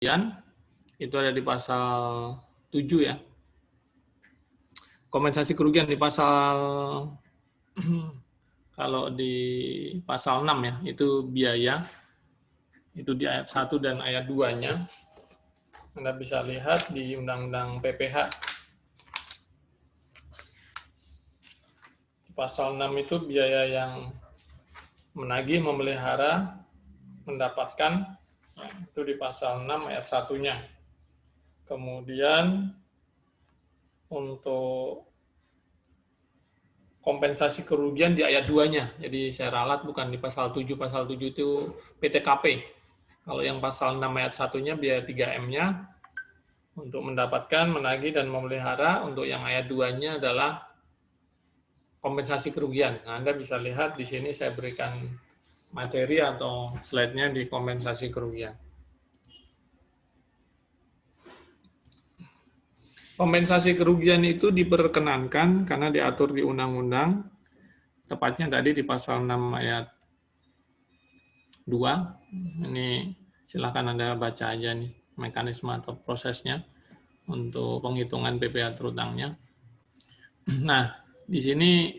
itu ada di pasal 7 ya. Kompensasi kerugian di pasal kalau di pasal 6 ya, itu biaya. Itu di ayat 1 dan ayat 2-nya. Anda bisa lihat di Undang-Undang PPH. Di pasal 6 itu biaya yang menagih, memelihara, mendapatkan, ya, itu di pasal 6 ayat 1-nya. Kemudian untuk kompensasi kerugian di ayat 2-nya. Jadi saya ralat bukan di pasal 7. Pasal 7 itu PTKP. Kalau yang pasal 6 ayat 1-nya biaya 3M-nya untuk mendapatkan, menagih, dan memelihara. Untuk yang ayat 2-nya adalah kompensasi kerugian. Nah, Anda bisa lihat di sini saya berikan materi atau slide-nya di kompensasi kerugian. Kompensasi kerugian itu diperkenankan karena diatur di undang-undang, tepatnya tadi di pasal 6 ayat 2. Ini silakan Anda baca aja nih mekanisme atau prosesnya untuk penghitungan PPh terutangnya. Nah, di sini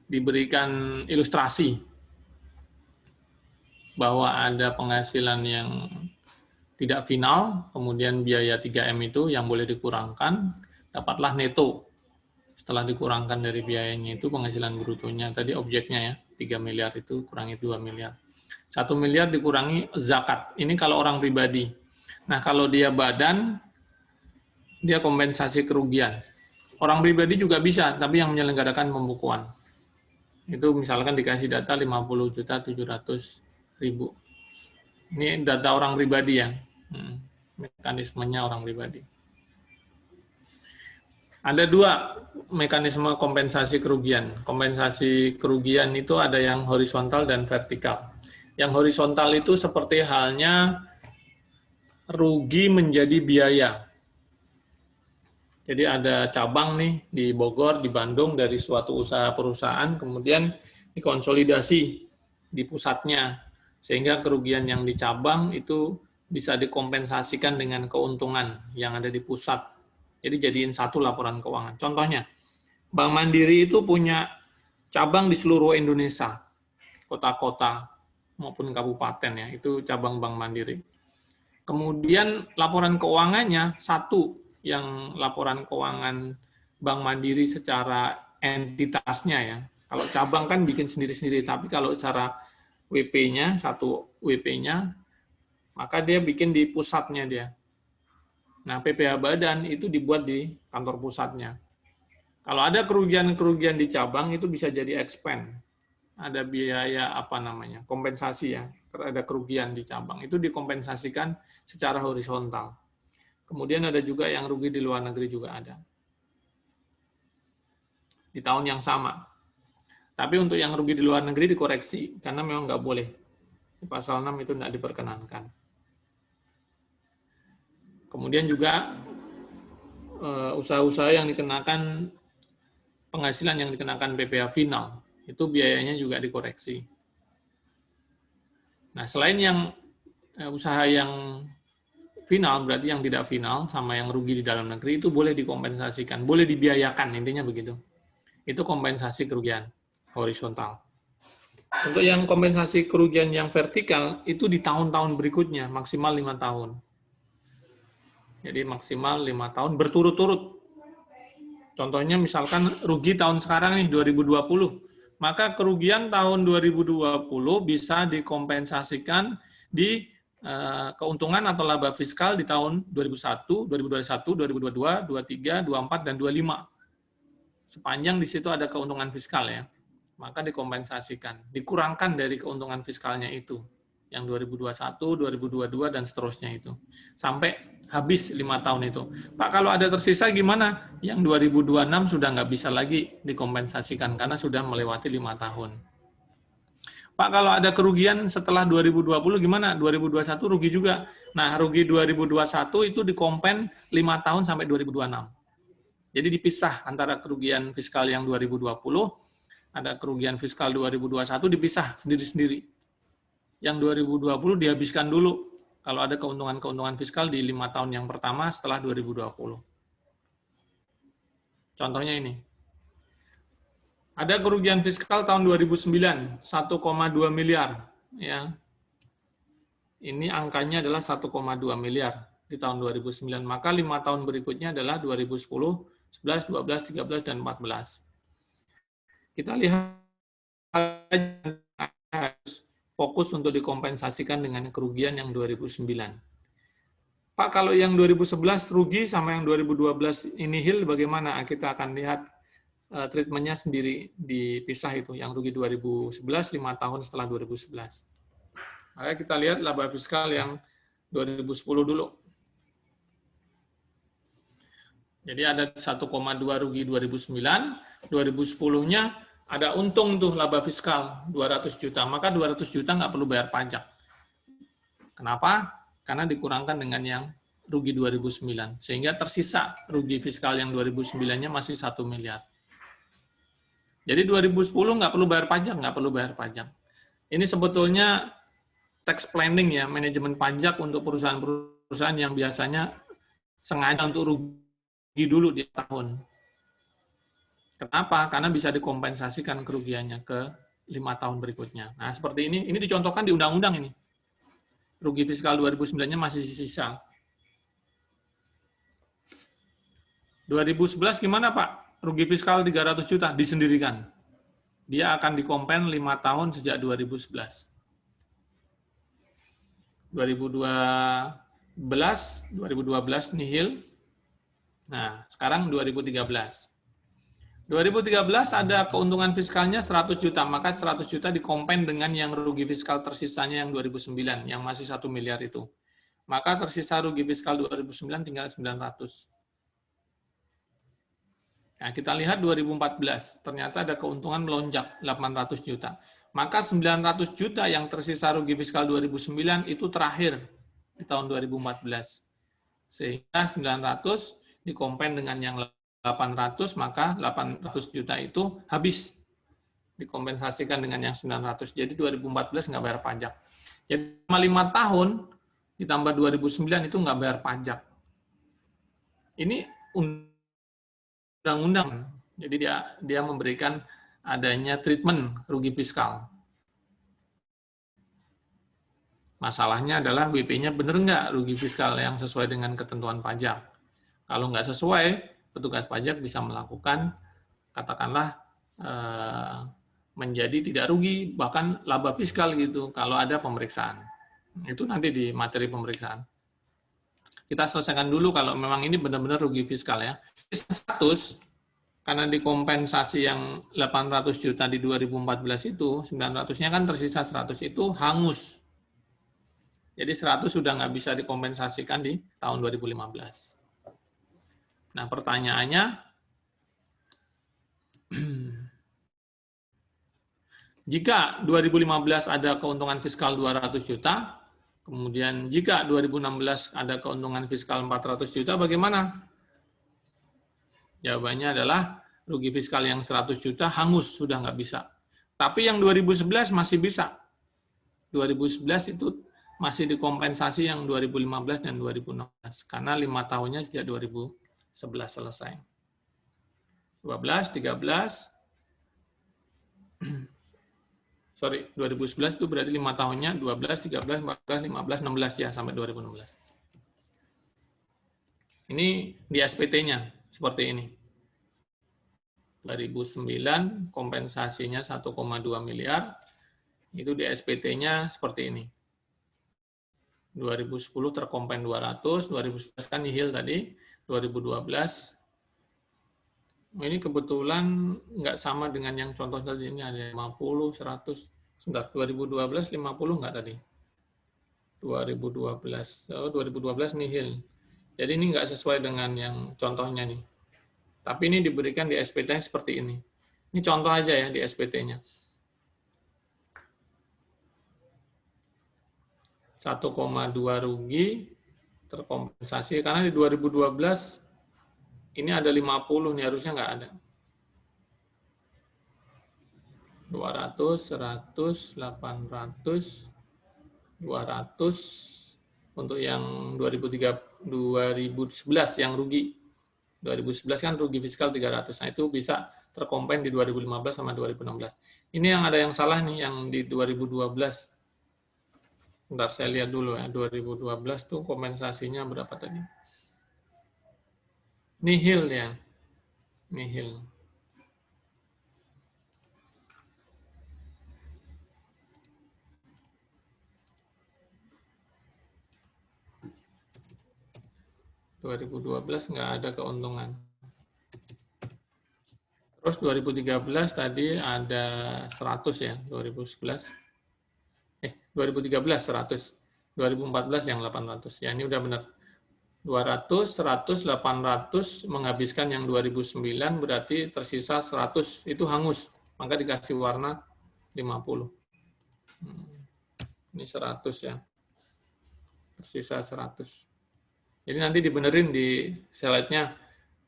diberikan ilustrasi bahwa ada penghasilan yang tidak final, kemudian biaya 3M itu yang boleh dikurangkan, dapatlah neto. Setelah dikurangkan dari biayanya itu penghasilan brutonya, tadi objeknya ya, 3 miliar itu kurangi 2 miliar. 1 miliar dikurangi zakat, ini kalau orang pribadi. Nah, kalau dia badan, dia kompensasi kerugian. Orang pribadi juga bisa, tapi yang menyelenggarakan pembukuan. Itu misalkan dikasih data 50.700.000. Ini data orang pribadi ya, mekanismenya orang pribadi. Ada 2 mekanisme kompensasi kerugian. Kompensasi kerugian itu ada yang horizontal dan vertikal. Yang horizontal itu seperti halnya rugi menjadi biaya. Jadi ada cabang nih di Bogor, di Bandung dari suatu usaha perusahaan, kemudian dikonsolidasi di pusatnya. Sehingga kerugian yang di cabang itu bisa dikompensasikan dengan keuntungan yang ada di pusat. Jadi jadiin satu laporan keuangan. Contohnya, Bank Mandiri itu punya cabang di seluruh Indonesia, kota-kota maupun kabupaten ya, itu cabang Bank Mandiri. Kemudian laporan keuangannya satu, yang laporan keuangan Bank Mandiri secara entitasnya ya. Kalau cabang kan bikin sendiri-sendiri, tapi kalau secara WP-nya, satu WP-nya, maka dia bikin di pusatnya dia. Nah, PPh badan itu dibuat di kantor pusatnya. Kalau ada kerugian-kerugian di cabang, itu bisa jadi expense. Ada biaya kompensasi ya, ada kerugian di cabang. Itu dikompensasikan secara horizontal. Kemudian ada juga yang rugi di luar negeri juga ada. Di tahun yang sama. Tapi untuk yang rugi di luar negeri dikoreksi, karena memang nggak boleh. Di pasal 6 itu tidak diperkenankan. Kemudian juga usaha-usaha yang dikenakan, penghasilan yang dikenakan PPh final, itu biayanya juga dikoreksi. Nah, selain yang usaha yang final, berarti yang tidak final sama yang rugi di dalam negeri itu boleh dikompensasikan, boleh dibiayakan, intinya begitu. Itu kompensasi kerugian horizontal. Untuk yang kompensasi kerugian yang vertikal, itu di tahun-tahun berikutnya, maksimal 5 tahun. Jadi maksimal 5 tahun berturut-turut. Contohnya misalkan rugi tahun sekarang nih, 2020. Maka kerugian tahun 2020 bisa dikompensasikan di keuntungan atau laba fiskal di tahun 2001, 2021, 2022, 2023, 2024, dan 2025. Sepanjang di situ ada keuntungan fiskal ya, maka dikompensasikan, dikurangkan dari keuntungan fiskalnya itu, yang 2021, 2022, dan seterusnya itu, sampai habis 5 tahun itu. Pak, kalau ada tersisa gimana? Yang 2026 sudah nggak bisa lagi dikompensasikan, karena sudah melewati 5 tahun. Pak, kalau ada kerugian setelah 2020 gimana? 2021 rugi juga. Nah, rugi 2021 itu dikompen 5 tahun sampai 2026. Jadi dipisah antara kerugian fiskal yang 2020, ada kerugian fiskal 2021 dipisah sendiri-sendiri. Yang 2020 dihabiskan dulu. kalau ada keuntungan-keuntungan fiskal di 5 tahun yang pertama setelah 2020. Contohnya ini. Ada kerugian fiskal tahun 2009, 1,2 miliar. Ya. Ini angkanya adalah 1,2 miliar di tahun 2009. Maka 5 tahun berikutnya adalah 2010, 11, 12, 13, dan 14. Kita lihat harus fokus untuk dikompensasikan dengan kerugian yang 2009. Pak, kalau yang 2011 rugi sama yang 2012 ini nihil, bagaimana? Kita akan lihat treatmentnya sendiri dipisah itu. Yang rugi 2011, 5 tahun setelah 2011. Maka kita lihat laba fiskal yang 2010 dulu. Jadi ada 1,2 rugi 2009, 2010-nya ada untung tuh laba fiskal 200 juta, maka 200 juta nggak perlu bayar pajak. Kenapa? Karena dikurangkan dengan yang rugi 2009, sehingga tersisa rugi fiskal yang 2009-nya masih 1 miliar. Jadi 2010 nggak perlu bayar pajak, nggak perlu bayar pajak. Ini sebetulnya tax planning ya, manajemen pajak untuk perusahaan-perusahaan yang biasanya sengaja untuk rugi dulu di tahun. Kenapa? Karena bisa dikompensasikan kerugiannya ke 5 tahun berikutnya. Nah, seperti ini dicontohkan di undang-undang ini. Rugi fiskal 2009-nya masih sisa. 2011 gimana, Pak? Rugi fiskal 300 juta, disendirikan. Dia akan dikompen 5 tahun sejak 2011. 2012 nihil. Nah, sekarang 2013. 2013 ada keuntungan fiskalnya 100 juta, maka 100 juta dikompen dengan yang rugi fiskal tersisanya yang 2009, yang masih 1 miliar itu. Maka tersisa rugi fiskal 2009 tinggal 900. Nah, kita lihat 2014, ternyata ada keuntungan melonjak 800 juta. Maka 900 juta yang tersisa rugi fiskal 2009 itu terakhir di tahun 2014. Sehingga 900 dikompen dengan yang 800, maka 800 juta itu habis dikompensasikan dengan yang 900. Jadi 2014 nggak bayar pajak. Jadi 5 tahun ditambah 2009 itu nggak bayar pajak. Ini undang-undang. Jadi dia memberikan adanya treatment rugi fiskal. Masalahnya adalah WP-nya benar nggak rugi fiskal yang sesuai dengan ketentuan pajak. Kalau nggak sesuai, petugas pajak bisa melakukan, katakanlah, menjadi tidak rugi, bahkan laba fiskal gitu, kalau ada pemeriksaan. Itu nanti di materi pemeriksaan. Kita selesaikan dulu kalau memang ini benar-benar rugi fiskal ya. 100, karena dikompensasi yang 800 juta di 2014 itu, 900-nya kan tersisa 100 itu hangus. Jadi 100 sudah nggak bisa dikompensasikan di tahun 2015. Nah, pertanyaannya, jika 2015 ada keuntungan fiskal 200 juta, kemudian jika 2016 ada keuntungan fiskal 400 juta, bagaimana? Jawabannya adalah rugi fiskal yang 100 juta hangus, sudah nggak bisa. Tapi yang 2011 masih bisa. 2011 itu masih dikompensasi yang 2015 dan 2016, karena 5 tahunnya sejak 2011 selesai. 12, 13, sorry, 2011 itu berarti 5 tahunnya, 12, 13, 14, 15, 16 ya, sampai 2016. Ini di SPT-nya, seperti ini. 2009, kompensasinya 1,2 miliar, itu di SPT-nya seperti ini. 2010 terkompen 200, 2011 kan nihil tadi, 2012 ini kebetulan nggak sama dengan yang contoh tadi, ini ada 50, 100, sebentar, 2012 50 nggak tadi? 2012, 2012 nihil. Jadi ini nggak sesuai dengan yang contohnya nih. Tapi ini diberikan di SPT seperti ini. Ini contoh aja ya di SPT-nya. 1,2 rugi terkompensasi, karena di 2012 ini ada 50 nih, harusnya nggak ada. 200, 100, 800, 200, Untuk yang 2011 yang rugi. 2011 kan rugi fiskal 300. Nah, itu bisa tercombine di 2015 sama 2016. Ini yang ada yang salah nih, yang di 2012. Bentar, saya lihat dulu ya. 2012 tuh kompensasinya berapa tadi? Nihil ya. Nihil. ...2012 nggak ada keuntungan. Terus 2013 tadi ada 100 ya, 2011. 2013 100. 2014 yang 800. Ya, ini udah benar. 200, 100, 800 menghabiskan yang 2009 berarti tersisa 100 itu hangus. Maka dikasih warna 50. Ini 100 ya. Tersisa 100. Jadi nanti dibenerin di slide-nya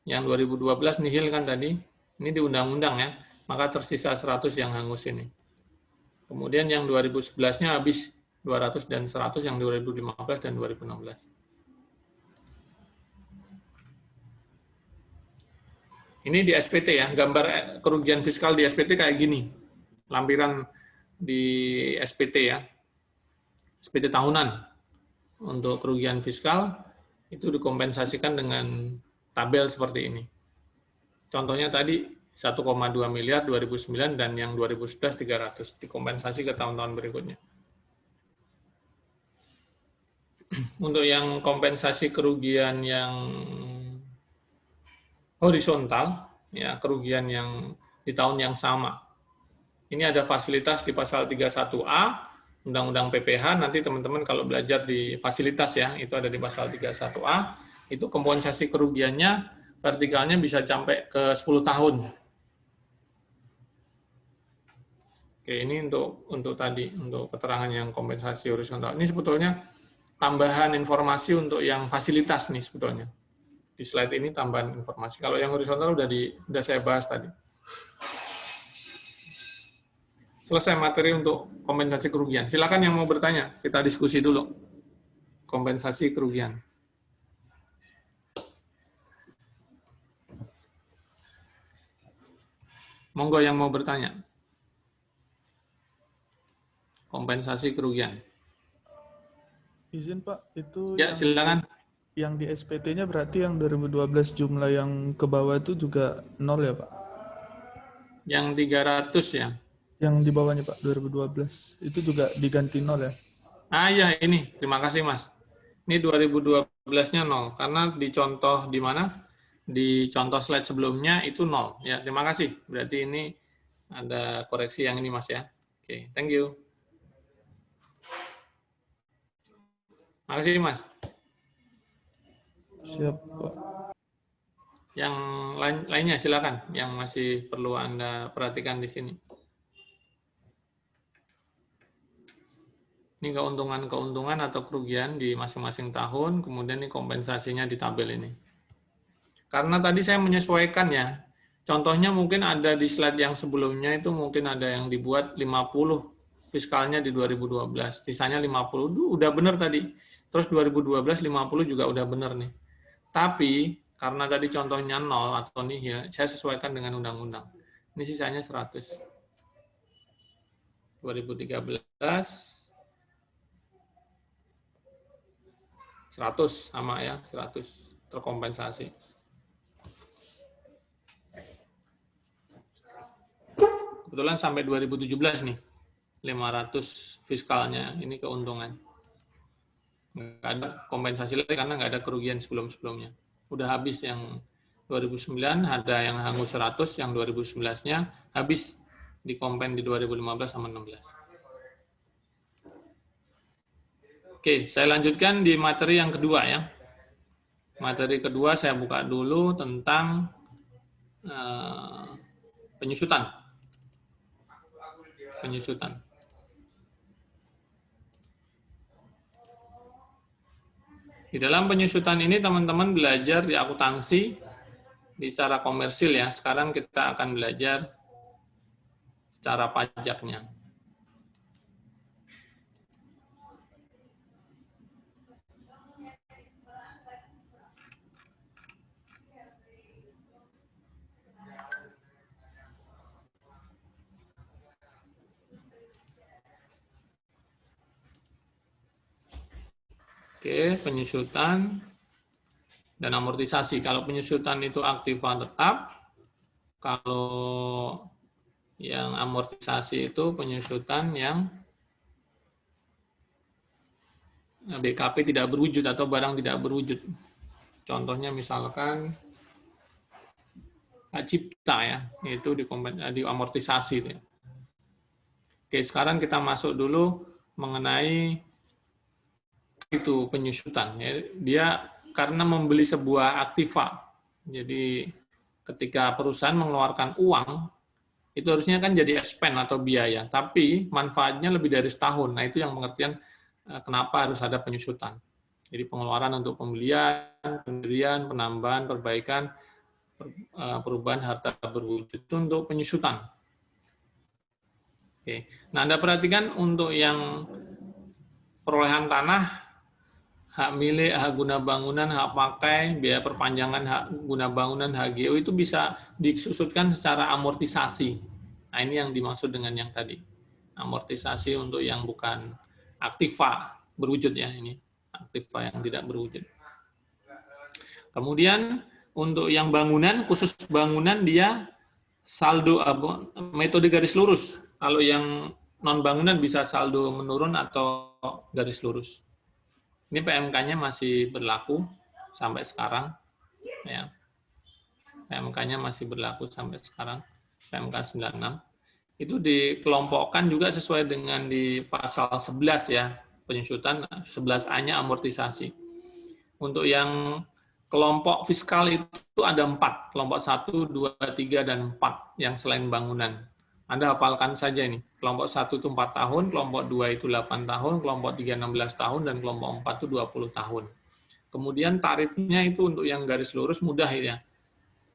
yang 2012 nihil kan tadi. Ini di undang-undang ya. Maka tersisa 100 yang hangus ini. Kemudian yang 2011-nya habis 200 dan 100 yang 2015 dan 2016. Ini di SPT ya, gambar kerugian fiskal di SPT kayak gini. Lampiran di SPT ya. SPT tahunan untuk kerugian fiskal itu dikompensasikan dengan tabel seperti ini. Contohnya tadi 1,2 miliar 2009 dan yang 2011 300 dikompensasi ke tahun-tahun berikutnya. Untuk yang kompensasi kerugian yang horizontal, ya kerugian yang di tahun yang sama. Ini ada fasilitas di pasal 31A Undang-Undang PPH, nanti teman-teman kalau belajar di fasilitas ya, itu ada di pasal 31A, itu kompensasi kerugiannya vertikalnya bisa sampai ke 10 tahun. Oke, ini untuk tadi, untuk keterangan yang kompensasi horizontal. Ini sebetulnya tambahan informasi untuk yang fasilitas nih sebetulnya. Di slide ini tambahan informasi. Kalau yang horizontal udah saya bahas tadi. Selesai materi untuk kompensasi kerugian. Silakan yang mau bertanya, kita diskusi dulu. Kompensasi kerugian. Monggo yang mau bertanya. Kompensasi kerugian. Izin Pak, itu ya, silakan. Yang di SPT-nya berarti yang 2012 jumlah yang ke bawah itu juga nol ya Pak? Yang 300 ya? Yang di bawahnya Pak, 2012. Itu juga diganti nol ya? Ya ini, terima kasih Mas. Ini 2012-nya nol, karena di contoh di mana? Di contoh slide sebelumnya itu nol. Ya, terima kasih. Berarti ini ada koreksi yang ini Mas ya. Oke, thank you. Makasih Mas. Siap Pak. Yang lainnya silakan, yang masih perlu Anda perhatikan di sini. Ini keuntungan atau kerugian di masing-masing tahun, kemudian ini kompensasinya di tabel ini. Karena tadi saya menyesuaikan ya, contohnya mungkin ada di slide yang sebelumnya itu mungkin ada yang dibuat 50 fiskalnya di 2012, sisanya 50, udah benar tadi. Terus 2012 50 juga udah benar nih. Tapi karena tadi contohnya 0 atau nihil, saya sesuaikan dengan undang-undang. Ini sisanya 100. 2013 100 sama ya, 100 terkompensasi. Kebetulan sampai 2017 nih, 500 fiskalnya, ini keuntungan. Nggak ada kompensasi lagi karena nggak ada kerugian sebelum-sebelumnya. Udah habis yang 2009, ada yang hangus 100, yang 2011-nya habis dikompen di 2015 sama 16. Oke, saya lanjutkan di materi yang kedua ya. Materi kedua saya buka dulu tentang penyusutan. Penyusutan. Di dalam penyusutan ini teman-teman belajar di akuntansi di secara komersil ya. Sekarang kita akan belajar secara pajaknya. Oke, penyusutan dan amortisasi. Kalau penyusutan itu aktiva tetap, kalau yang amortisasi itu penyusutan yang BKP tidak berwujud atau barang tidak berwujud. Contohnya misalkan hak cipta ya, itu di amortisasi. Ya. Oke, sekarang kita masuk dulu mengenai itu penyusutan. Ya. Dia karena membeli sebuah aktiva, jadi ketika perusahaan mengeluarkan uang, itu harusnya kan jadi expense atau biaya, tapi manfaatnya lebih dari setahun. Nah, itu yang pengertian kenapa harus ada penyusutan. Jadi pengeluaran untuk pembelian, pendirian, penambahan, perbaikan, perubahan harta berwujud itu untuk penyusutan. Oke. Nah, Anda perhatikan untuk yang perolehan tanah, hak milik, hak guna bangunan, hak pakai, biaya perpanjangan hak guna bangunan, HGO itu bisa disusutkan secara amortisasi. Nah, ini yang dimaksud dengan yang tadi. Amortisasi untuk yang bukan aktiva berwujud ya, ini aktiva yang tidak berwujud. Kemudian untuk yang bangunan, khusus bangunan dia saldo metode garis lurus. Kalau yang non bangunan bisa saldo menurun atau garis lurus. Ini PMK-nya masih berlaku sampai sekarang. Ya. PMK-nya masih berlaku sampai sekarang. PMK 96. Itu dikelompokkan juga sesuai dengan di pasal 11 ya, penyusutan 11A-nya amortisasi. Untuk yang kelompok fiskal itu ada 4, kelompok 1, 2, 3, dan 4 yang selain bangunan. Anda hafalkan saja ini, kelompok 1 itu 4 tahun, kelompok 2 itu 8 tahun, kelompok 3 16 tahun, dan kelompok 4 itu 20 tahun. Kemudian tarifnya itu untuk yang garis lurus mudah ya,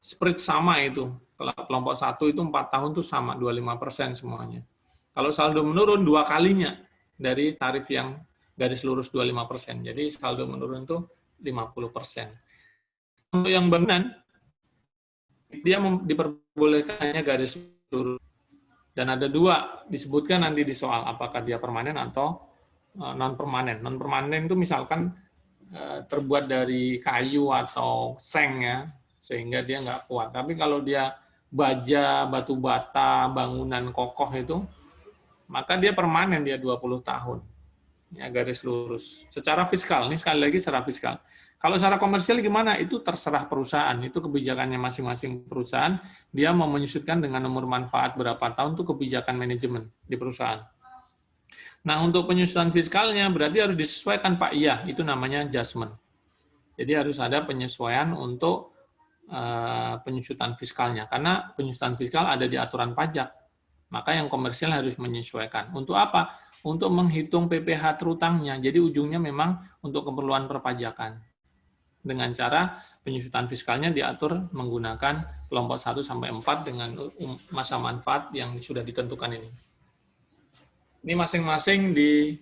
spread sama itu. Kelompok 1 itu 4 tahun itu sama, 25% semuanya. Kalau saldo menurun 2 kalinya dari tarif yang garis lurus 25%. Jadi saldo menurun itu 50%. Untuk yang bangunan, dia diperbolehkannya garis lurus. Dan ada 2, disebutkan nanti di soal, apakah dia permanen atau non-permanen. Non-permanen itu misalkan terbuat dari kayu atau seng ya, sehingga dia nggak kuat. Tapi kalau dia baja, batu bata, bangunan kokoh itu, maka dia permanen, dia 20 tahun. Ya, garis lurus. Secara fiskal, ini sekali lagi secara fiskal. Kalau secara komersial gimana? Itu terserah perusahaan, itu kebijakannya masing-masing perusahaan, dia mau menyusutkan dengan nomor manfaat berapa tahun, itu kebijakan manajemen di perusahaan. Nah, untuk penyusutan fiskalnya berarti harus disesuaikan, Pak. Iya, itu namanya adjustment. Jadi harus ada penyesuaian untuk penyusutan fiskalnya, karena penyusutan fiskal ada di aturan pajak, maka yang komersial harus menyesuaikan. Untuk apa? Untuk menghitung PPh terutangnya, jadi ujungnya memang untuk keperluan perpajakan. Dengan cara penyusutan fiskalnya diatur menggunakan kelompok 1 sampai 4 dengan masa manfaat yang sudah ditentukan ini. Ini masing-masing di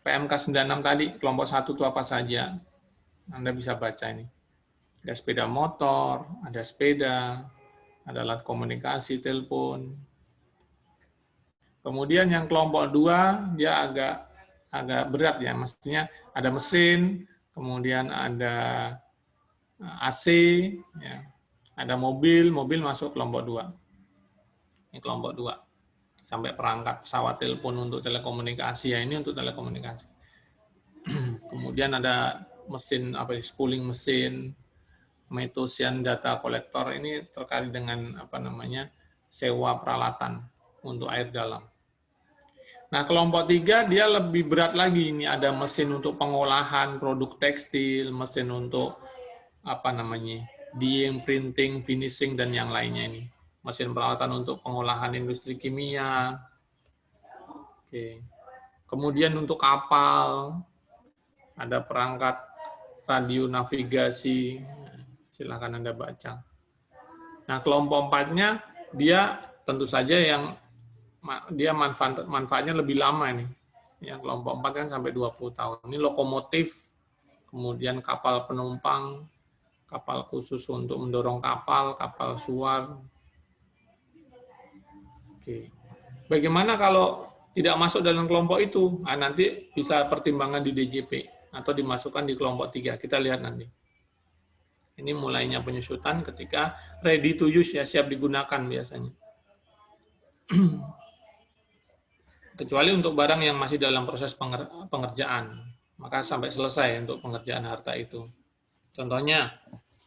PMK 96 tadi, kelompok 1 itu apa saja. Anda bisa baca ini. Ada sepeda motor, ada sepeda, ada alat komunikasi, telepon. Kemudian yang kelompok 2, dia agak berat ya, maksudnya ada mesin, kemudian ada AC, ya, ada mobil masuk kelompok 2. Ini kelompok 2. Sampai perangkat pesawat telepon untuk telekomunikasi, ya ini untuk telekomunikasi. Kemudian ada mesin, spooling mesin, Metosian data kolektor, ini terkait dengan sewa peralatan untuk air dalam. Nah, kelompok 3 dia lebih berat lagi, ini ada mesin untuk pengolahan produk tekstil, mesin untuk dyeing, printing, finishing, dan yang lainnya ini. Mesin peralatan untuk pengolahan industri kimia. Oke. Kemudian untuk kapal, ada perangkat radio navigasi, silakan Anda baca. Nah, kelompok 4-nya dia tentu saja yang dia manfaatnya lebih lama ini. Ya, kelompok 4 kan sampai 20 tahun. Ini lokomotif, kemudian kapal penumpang, kapal khusus untuk mendorong kapal, kapal suar. Oke. Bagaimana kalau tidak masuk dalam kelompok itu? Nah, nanti bisa pertimbangan di DJP. atau dimasukkan di kelompok 3. Kita lihat nanti. Ini mulainya penyusutan ketika ready to use, ya, siap digunakan biasanya. Kecuali untuk barang yang masih dalam proses pengerjaan, maka sampai selesai untuk pengerjaan harta itu. Contohnya,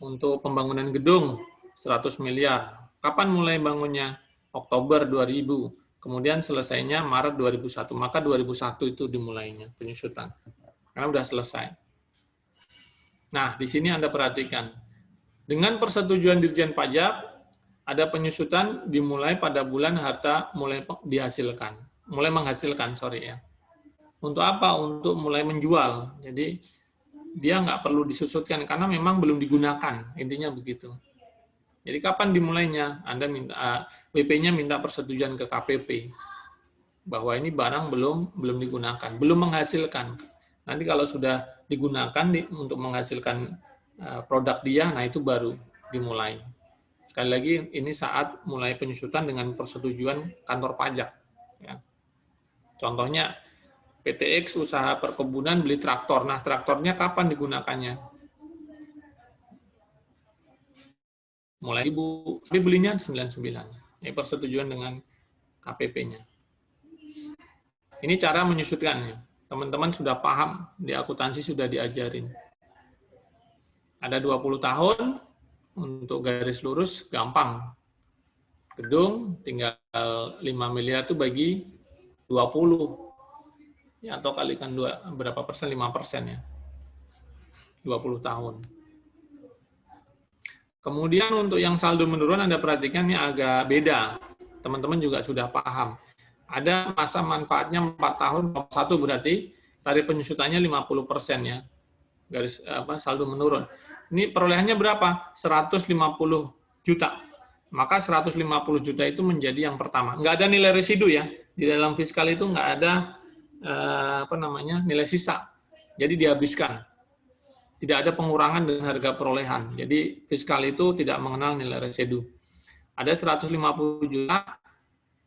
untuk pembangunan gedung 100 miliar. Kapan mulai bangunnya? Oktober 2000. Kemudian selesainya Maret 2001. Maka 2001 itu dimulainya penyusutan. Karena sudah selesai. Nah, di sini Anda perhatikan. Dengan persetujuan Dirjen Pajak, ada penyusutan dimulai pada bulan harta mulai dihasilkan. Mulai menghasilkan, sorry ya. Untuk apa? Untuk mulai menjual. Jadi, dia nggak perlu disusutkan karena memang belum digunakan. Intinya begitu. Jadi kapan dimulainya? Anda minta WP-nya minta persetujuan ke KPP bahwa ini barang belum digunakan, belum menghasilkan. Nanti kalau sudah digunakan untuk menghasilkan produk dia, nah itu baru dimulai. Sekali lagi ini saat mulai penyusutan dengan persetujuan kantor pajak. Ya. Contohnya PTX usaha perkebunan beli traktor. Nah traktornya kapan digunakannya? Mulai tapi belinya 99. Ini persetujuan dengan KPP-nya. Ini cara menyusutkannya. Teman-teman sudah paham, di akuntansi sudah diajarin. Ada 20 tahun, untuk garis lurus gampang. Gedung tinggal 5 miliar itu bagi 20. Ya, atau kalikan berapa persen? 5% ya. 20 tahun. Kemudian untuk yang saldo menurun, Anda perhatikan ini agak beda. Teman-teman juga sudah paham. Ada masa manfaatnya 4 tahun, 1 berarti tarif penyusutannya 50% ya. Garis saldo menurun. Ini perolehannya berapa? 150 juta. Maka 150 juta itu menjadi yang pertama. Nggak ada nilai residu ya. Di dalam fiskal itu nggak ada nilai sisa. Jadi dihabiskan. Tidak ada pengurangan dengan harga perolehan. Jadi fiskal itu tidak mengenal nilai residu. Ada 150 juta,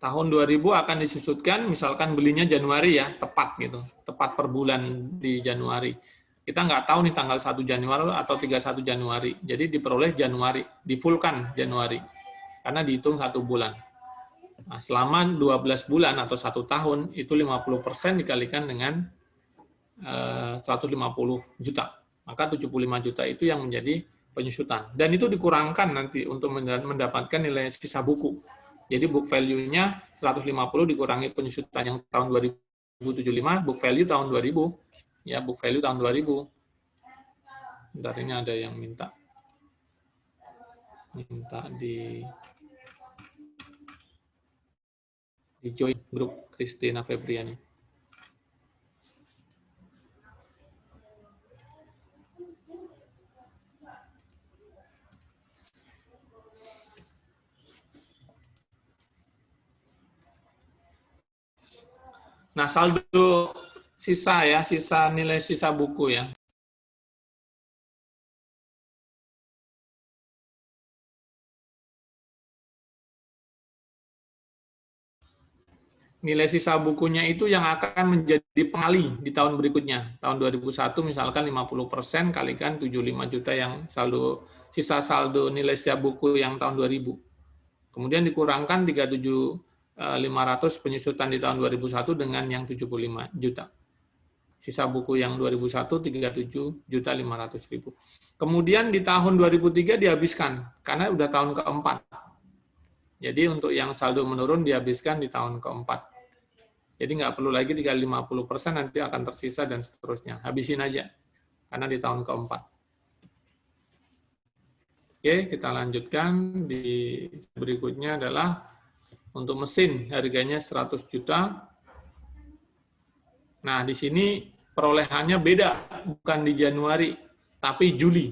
tahun 2000 akan disusutkan, misalkan belinya Januari ya, tepat gitu. Tepat per bulan di Januari. Kita nggak tahu nih tanggal 1 Januari atau 31 Januari. Jadi diperoleh Januari, difulkan Januari. Karena dihitung 1 bulan. Nah, selama 12 bulan atau 1 tahun, itu 50% dikalikan dengan 150 juta. Maka 75 juta itu yang menjadi penyusutan. Dan itu dikurangkan nanti untuk mendapatkan nilai sisa buku. Jadi book value-nya 150 dikurangi penyusutan yang tahun 2075, book value tahun 2000. Ya, book value tahun 2000. Bentar, ini ada yang minta di join grup Christina Febriani. Nah, saldo sisa ya, nilai sisa buku ya. Nilai sisa bukunya itu yang akan menjadi pengali di tahun berikutnya. Tahun 2001 misalkan 50% kalikan 75 juta yang sisa saldo nilai sisa buku yang tahun 2000. Kemudian dikurangkan 37.500 penyusutan di tahun 2001 dengan yang 75 juta. Sisa buku yang 2001 37.500.000. Kemudian di tahun 2003 dihabiskan karena udah tahun keempat. Jadi untuk yang saldo menurun dihabiskan di tahun keempat. Jadi nggak perlu lagi dikali 50%, nanti akan tersisa dan seterusnya. Habisin aja, karena di tahun keempat. Oke, kita lanjutkan. Di berikutnya adalah untuk mesin, harganya 100 juta. Nah, di sini perolehannya beda, bukan di Januari, tapi Juli.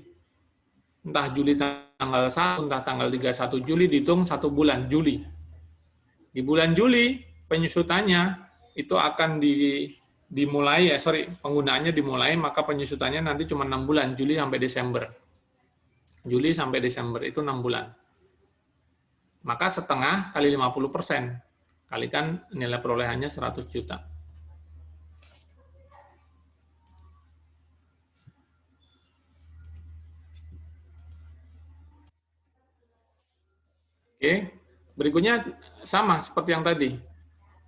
Entah Juli tanggal 1, entah tanggal 31 Juli, dihitung 1 bulan, Juli. Di bulan Juli, penyusutannya itu akan dimulai, penggunaannya dimulai, maka penyusutannya nanti cuma 6 bulan, Juli sampai Desember. Juli sampai Desember, itu 6 bulan. Maka setengah kali 50%, kalikan nilai perolehannya 100 juta. Oke. Berikutnya sama seperti yang tadi.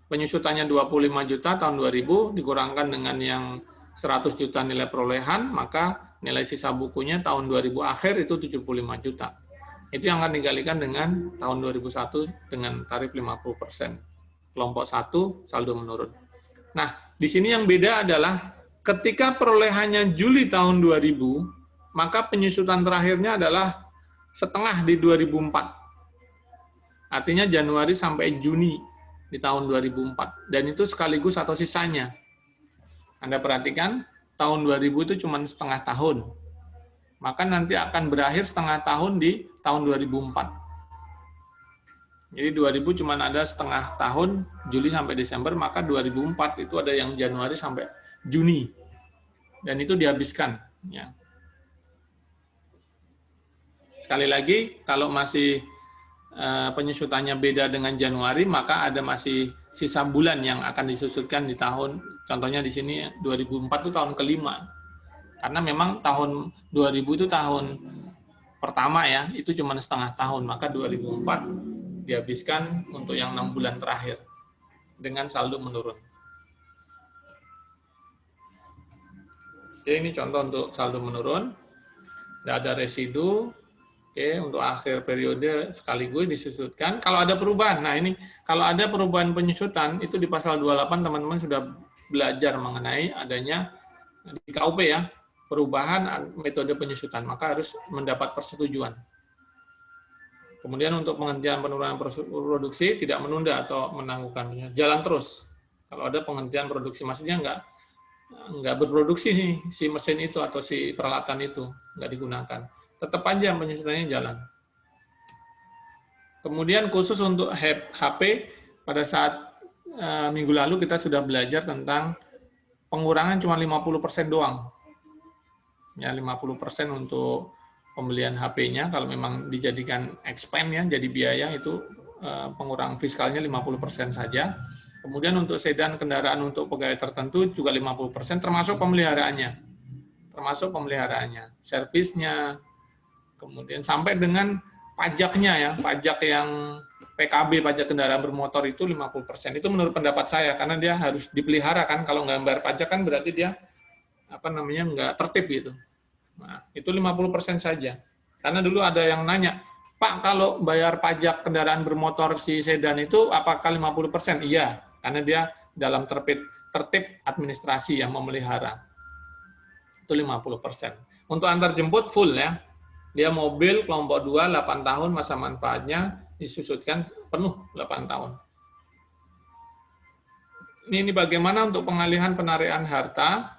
Penyusutannya 25 juta tahun 2000 dikurangkan dengan yang 100 juta nilai perolehan, maka nilai sisa bukunya tahun 2000 akhir itu 75 juta. Itu yang akan dikalikan dengan tahun 2001 dengan tarif 50%. Kelompok 1 saldo menurun. Nah, di sini yang beda adalah ketika perolehannya Juli tahun 2000, maka penyusutan terakhirnya adalah setengah di 2004. Artinya Januari sampai Juni di tahun 2004. Dan itu sekaligus atau sisanya. Anda perhatikan, tahun 2000 itu cuma setengah tahun. Maka nanti akan berakhir setengah tahun di tahun 2004. Jadi 2000 cuma ada setengah tahun, Juli sampai Desember, maka 2004 itu ada yang Januari sampai Juni. Dan itu dihabiskan. Ya. Sekali lagi, kalau masih penyusutannya beda dengan Januari, maka ada masih sisa bulan yang akan disusutkan di tahun, contohnya di sini 2004 itu tahun kelima. Karena memang tahun 2000 itu tahun pertama ya, itu cuma setengah tahun, maka 2004 dihabiskan untuk yang 6 bulan terakhir dengan saldo menurun. Oke, ini contoh untuk saldo menurun. Tidak ada residu. Oke, untuk akhir periode sekaligus disusutkan. Kalau ada perubahan, nah ini kalau ada perubahan penyusutan itu di pasal 28 teman-teman sudah belajar mengenai adanya di KUP ya, perubahan metode penyusutan, maka harus mendapat persetujuan. Kemudian untuk penghentian penurunan produksi tidak menunda atau menangguhkannya, jalan terus. Kalau ada penghentian produksi, maksudnya nggak berproduksi nih si mesin itu atau si peralatan itu nggak digunakan. Tetap aja penyusutannya jalan. Kemudian khusus untuk HP, pada saat minggu lalu kita sudah belajar tentang pengurangan cuma 50% doang. Ya, 50% untuk pembelian HP-nya, kalau memang dijadikan expense ya, jadi biaya itu pengurangan fiskalnya 50% saja. Kemudian untuk sedan kendaraan untuk pegawai tertentu juga 50%, termasuk pemeliharaannya. Servisnya, kemudian sampai dengan pajaknya ya, pajak yang PKB, pajak kendaraan bermotor itu 50%. Itu menurut pendapat saya, karena dia harus dipelihara kan, kalau nggak bayar pajak kan berarti dia nggak tertib gitu. Nah, itu 50% saja. Karena dulu ada yang nanya, Pak, kalau bayar pajak kendaraan bermotor si sedan itu apakah 50%? Iya, karena dia dalam tertib administrasi yang memelihara. Itu 50%. Untuk antar jemput full ya. Dia mobil kelompok 2, 8 tahun masa manfaatnya disusutkan penuh 8 tahun. Ini bagaimana untuk pengalihan penarikan harta,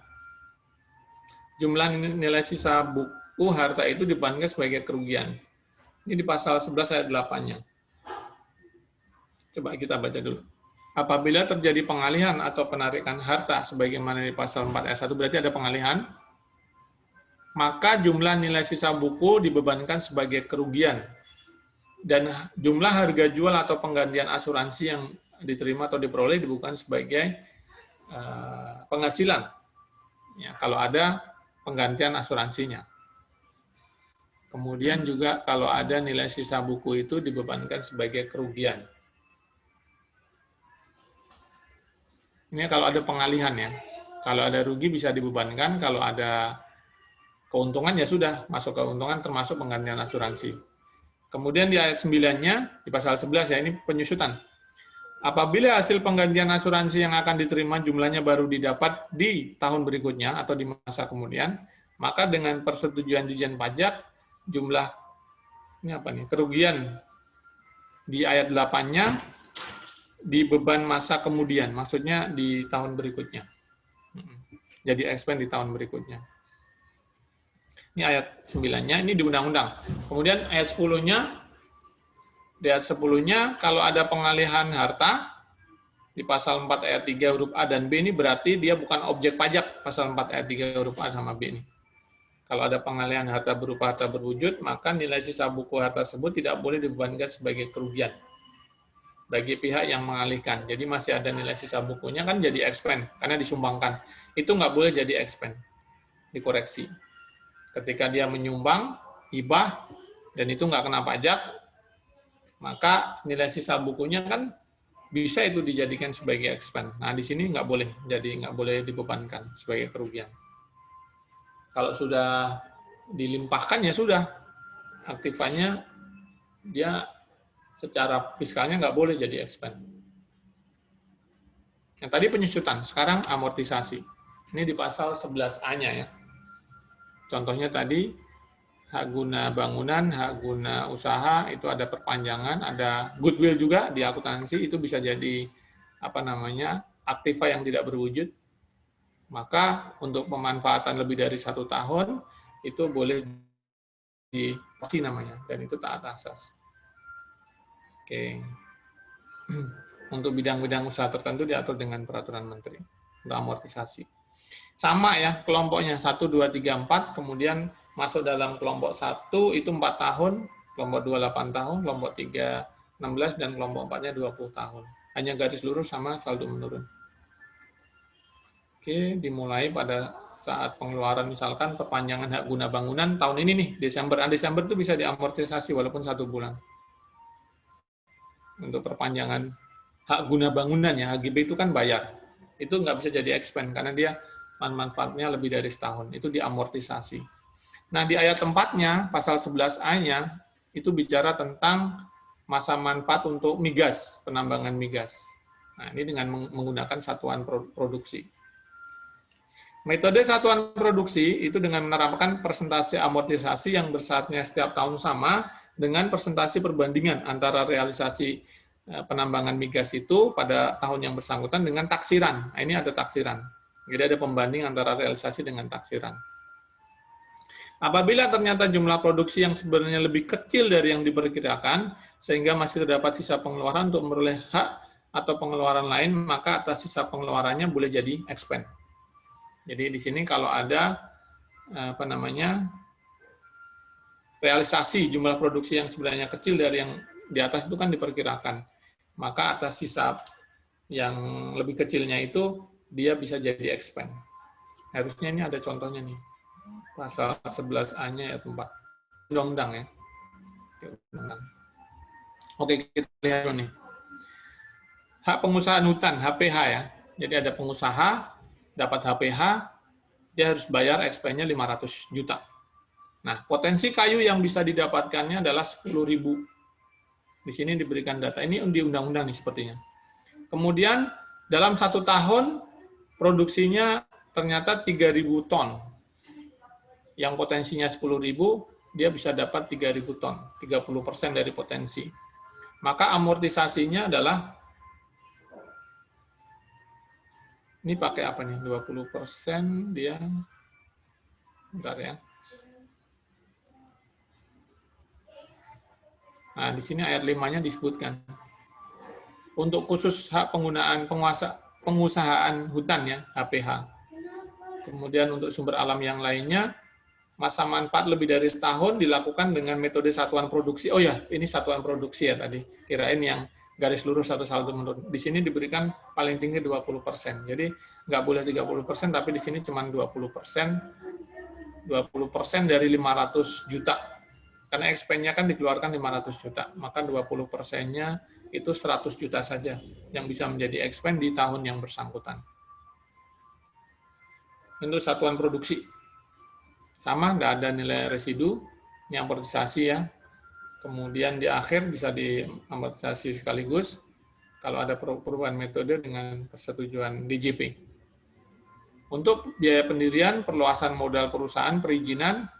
jumlah nilai sisa buku harta itu dibandingkan sebagai kerugian. Ini di pasal 11 ayat 8-nya. Coba kita baca dulu. Apabila terjadi pengalihan atau penarikan harta sebagaimana di pasal 4 ayat 1, berarti ada pengalihan, maka jumlah nilai sisa buku dibebankan sebagai kerugian. Dan jumlah harga jual atau penggantian asuransi yang diterima atau diperoleh dibukan sebagai penghasilan. Ya, kalau ada penggantian asuransinya. Kemudian juga kalau ada nilai sisa buku itu dibebankan sebagai kerugian. Ini kalau ada pengalihan ya. Kalau ada rugi bisa dibebankan, kalau ada keuntungan ya sudah, masuk keuntungan termasuk penggantian asuransi. Kemudian di ayat 9-nya, di pasal 11 ya, ini penyusutan. Apabila hasil penggantian asuransi yang akan diterima jumlahnya baru didapat di tahun berikutnya atau di masa kemudian, maka dengan persetujuan Ditjen Pajak, jumlah kerugian di ayat 8-nya di beban masa kemudian, maksudnya di tahun berikutnya. Jadi expense di tahun berikutnya. Ini ayat 9-nya, ini di undang-undang. Kemudian ayat 10-nya, di ayat 10-nya, kalau ada pengalihan harta, di pasal 4 ayat 3 huruf A dan B ini berarti dia bukan objek pajak, pasal 4 ayat 3 huruf A sama B ini. Kalau ada pengalihan harta berupa harta berwujud, maka nilai sisa buku harta tersebut tidak boleh dibebankan sebagai kerugian bagi pihak yang mengalihkan. Jadi masih ada nilai sisa bukunya kan jadi expense, karena disumbangkan. Itu nggak boleh jadi expense, dikoreksi. Ketika dia menyumbang, hibah, dan itu nggak kena pajak, maka nilai sisa bukunya kan bisa itu dijadikan sebagai expense. Nah, di sini nggak boleh, jadi nggak boleh dibebankan sebagai kerugian. Kalau sudah dilimpahkan ya sudah, aktifannya dia secara fiskalnya nggak boleh jadi expense. Yang tadi penyusutan, sekarang amortisasi. Ini di pasal 11A-nya ya. Contohnya tadi, hak guna bangunan, hak guna usaha, itu ada perpanjangan, ada goodwill juga di akuntansi, itu bisa jadi aktiva yang tidak berwujud. Maka untuk pemanfaatan lebih dari 1 tahun, itu boleh diopsi namanya, dan itu taat asas. Oke. Untuk bidang-bidang usaha tertentu diatur dengan peraturan menteri untuk amortisasi. Sama ya kelompoknya 1, 2, 3, 4, kemudian masuk dalam kelompok 1 itu 4 tahun, kelompok 2 8 tahun, kelompok 3 16 dan kelompok 4-nya 20 tahun. Hanya garis lurus sama saldo menurun. Oke, dimulai pada saat pengeluaran misalkan perpanjangan hak guna bangunan tahun ini nih, Desember itu bisa diamortisasi walaupun 1 bulan. Untuk perpanjangan hak guna bangunan ya, HGB itu kan bayar. Itu nggak bisa jadi expense karena dia manfaatnya lebih dari setahun. Itu diamortisasi. Nah, di ayat 4-nya, pasal 11A-nya, itu bicara tentang masa manfaat untuk migas, penambangan migas. Nah, ini dengan menggunakan satuan produksi. Metode satuan produksi itu dengan menerapkan persentase amortisasi yang besarnya setiap tahun sama dengan persentase perbandingan antara realisasi penambangan migas itu pada tahun yang bersangkutan dengan taksiran. Nah, ini ada taksiran. Jadi ada pembanding antara realisasi dengan taksiran. Apabila ternyata jumlah produksi yang sebenarnya lebih kecil dari yang diperkirakan, sehingga masih terdapat sisa pengeluaran untuk memperoleh hak atau pengeluaran lain, maka atas sisa pengeluarannya boleh jadi expense. Jadi di sini kalau ada realisasi jumlah produksi yang sebenarnya kecil dari yang di atas itu kan diperkirakan, maka atas sisa yang lebih kecilnya itu dia bisa jadi expense. Harusnya ini ada contohnya nih. Pasal 11A-nya ayat 4. Undang-undang ya. Oke, kita lihat dulu nih. Hak pengusahaan hutan, HPH ya. Jadi ada pengusaha, dapat HPH, dia harus bayar expense-nya 500 juta. Nah, potensi kayu yang bisa didapatkannya adalah 10.000. Di sini diberikan data. Ini di undang-undang nih sepertinya. Kemudian dalam 1 tahun produksinya ternyata 3.000 ton. Yang potensinya 10.000, dia bisa dapat 3.000 ton, 30% dari potensi. Maka amortisasinya adalah, ini pakai apa nih, 20% dia, bentar ya. Nah, di sini ayat 5-nya disebutkan. Untuk khusus hak penggunaan pengusahaan hutan ya, HPH. Kemudian untuk sumber alam yang lainnya, masa manfaat lebih dari setahun dilakukan dengan metode satuan produksi. Oh ya, ini satuan produksi ya tadi. Kirain yang garis lurus atau saldo menurun. Di sini diberikan paling tinggi 20%. Jadi nggak boleh 30%, tapi di sini cuma 20%. 20% dari 500 juta. Karena expense-nya kan dikeluarkan 500 juta. Maka 20%-nya itu 100 juta saja yang bisa menjadi expense di tahun yang bersangkutan. Untuk satuan produksi. Sama, nggak ada nilai residu, ini amortisasi ya. Kemudian di akhir bisa diamortisasi sekaligus kalau ada perubahan metode dengan persetujuan DJP. Untuk biaya pendirian, perluasan modal perusahaan, perizinan,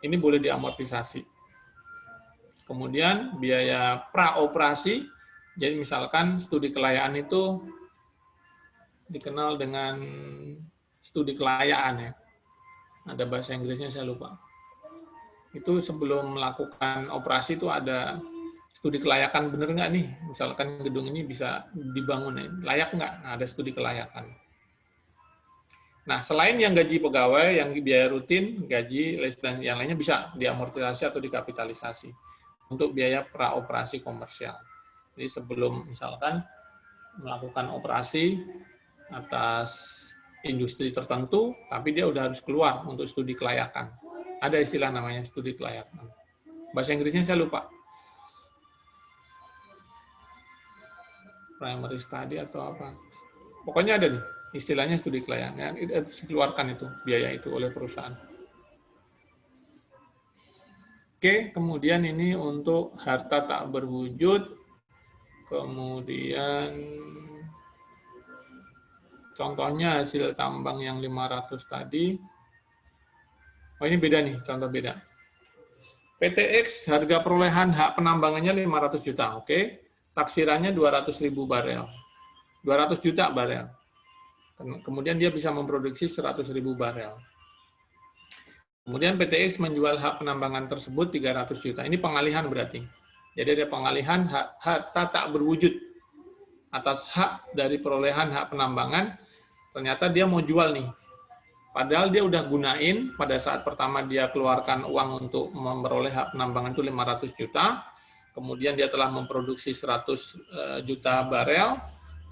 ini boleh diamortisasi. Kemudian biaya praoperasi, jadi misalkan studi kelayakan itu dikenal dengan studi kelayakan ya. Ada bahasa Inggrisnya saya lupa. Itu sebelum melakukan operasi itu ada studi kelayakan, bener nggak nih? Misalkan gedung ini bisa dibangun, layak nggak? Nah, ada studi kelayakan. Nah, selain yang gaji pegawai, yang biaya rutin, gaji, dan yang lainnya bisa diamortisasi atau dikapitalisasi untuk biaya praoperasi komersial. Jadi sebelum misalkan melakukan operasi atas industri tertentu, tapi dia udah harus keluar untuk studi kelayakan. Ada istilah namanya studi kelayakan. Bahasa Inggrisnya saya lupa. primary study atau apa. Pokoknya ada nih, istilahnya studi kelayakan. Itu dikeluarkan itu, biaya itu oleh perusahaan. Oke, kemudian ini untuk harta tak berwujud, kemudian contohnya hasil tambang yang 500 tadi. Oh, ini beda nih, contoh beda. PTX harga perolehan hak penambangannya 500 juta, oke. Taksirannya 200.000 barel. 200 juta barel. Kemudian dia bisa memproduksi 100.000 barel. Kemudian PTX menjual hak penambangan tersebut 300 juta. Ini pengalihan berarti. Jadi ada pengalihan harta tak berwujud atas hak dari perolehan hak penambangan. Ternyata dia mau jual nih. Padahal dia udah gunain pada saat pertama dia keluarkan uang untuk memperoleh hak penambangan itu 500 juta. Kemudian dia telah memproduksi 100 juta barel.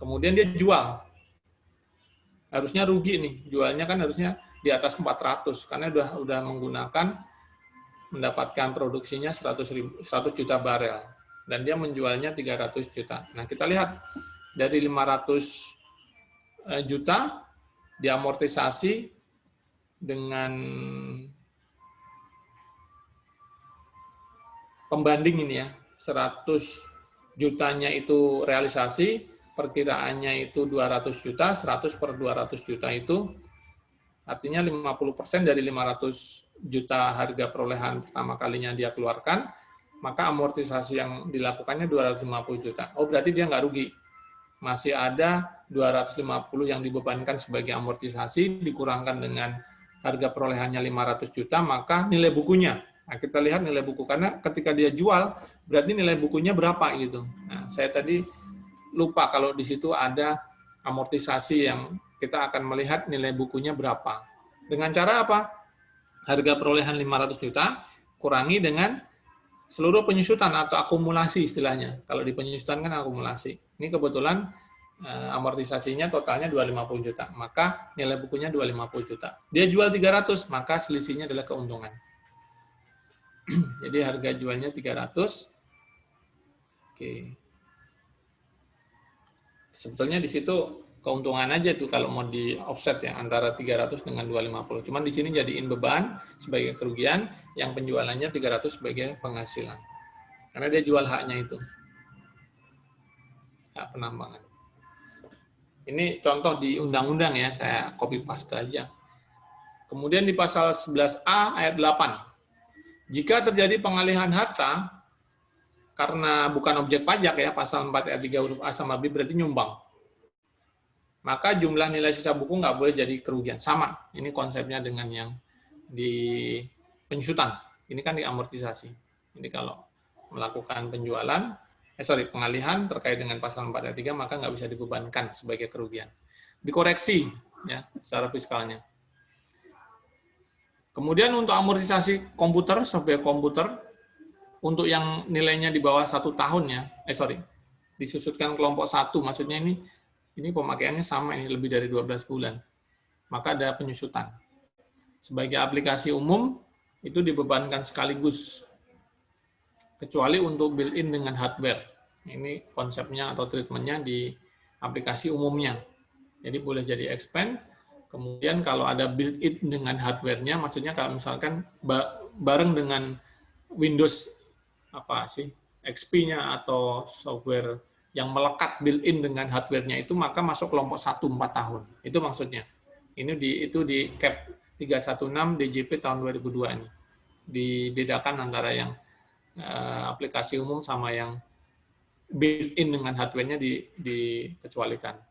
Kemudian dia jual. Harusnya rugi nih. Jualnya kan harusnya di atas 400 karena udah mendapatkan produksinya 100 juta barel dan dia menjualnya 300 juta. Nah, kita lihat dari 500 juta diamortisasi dengan pembanding ini ya. 100 jutanya itu realisasi, perkiraannya itu 200 juta, 100 per 200 juta itu artinya 50% dari 500 juta harga perolehan pertama kalinya dia keluarkan, maka amortisasi yang dilakukannya 250 juta. Oh, berarti dia nggak rugi. Masih ada 250 yang dibebankan sebagai amortisasi, dikurangkan dengan harga perolehannya 500 juta, maka nilai bukunya. Nah, kita lihat nilai buku, karena ketika dia jual, berarti nilai bukunya berapa gitu. Nah, saya tadi lupa kalau di situ ada amortisasi yang kita akan melihat nilai bukunya berapa. Dengan cara apa? Harga perolehan 500 juta kurangi dengan seluruh penyusutan atau akumulasi istilahnya. Kalau di penyusutan kan akumulasi. Ini kebetulan amortisasinya totalnya 250 juta. Maka nilai bukunya 250 juta. Dia jual 300, maka selisihnya adalah keuntungan. Jadi harga jualnya 300. Oke. Sebetulnya di situ keuntungan aja tuh kalau mau di offset ya antara 300 dengan 250. Cuman di sini jadiin beban sebagai kerugian, yang penjualannya 300 sebagai penghasilan. Karena dia jual haknya itu. Hak penambangan. Ini contoh di undang-undang ya, saya copy paste aja. Kemudian di pasal 11A ayat 8. Jika terjadi pengalihan harta karena bukan objek pajak ya, pasal 4 ayat 3 huruf A sama B berarti nyumbang. Maka jumlah nilai sisa buku nggak boleh jadi kerugian. Sama, ini konsepnya dengan yang di penyusutan. Ini kan di amortisasi. Ini kalau melakukan pengalihan terkait dengan pasal 4 ayat 3, maka nggak bisa dibebankan sebagai kerugian. Dikoreksi ya secara fiskalnya. Kemudian untuk amortisasi komputer, software komputer, untuk yang nilainya di bawah 1 tahun ya, disusutkan kelompok 1, maksudnya ini pemakaiannya sama, ini lebih dari 12 bulan. Maka ada penyusutan. Sebagai aplikasi umum, itu dibebankan sekaligus. Kecuali untuk built-in dengan hardware. Ini konsepnya atau treatmentnya di aplikasi umumnya. Jadi boleh jadi expand. Kemudian kalau ada built-in dengan hardware-nya, maksudnya kalau misalkan bareng dengan Windows XP-nya atau software yang melekat built-in dengan hardware-nya itu, maka masuk kelompok 1 4 tahun. Itu maksudnya. Itu di CAP 316 DJP tahun 2002 ini. Dibedakan antara yang aplikasi umum sama yang built-in dengan hardware-nya dikecualikan.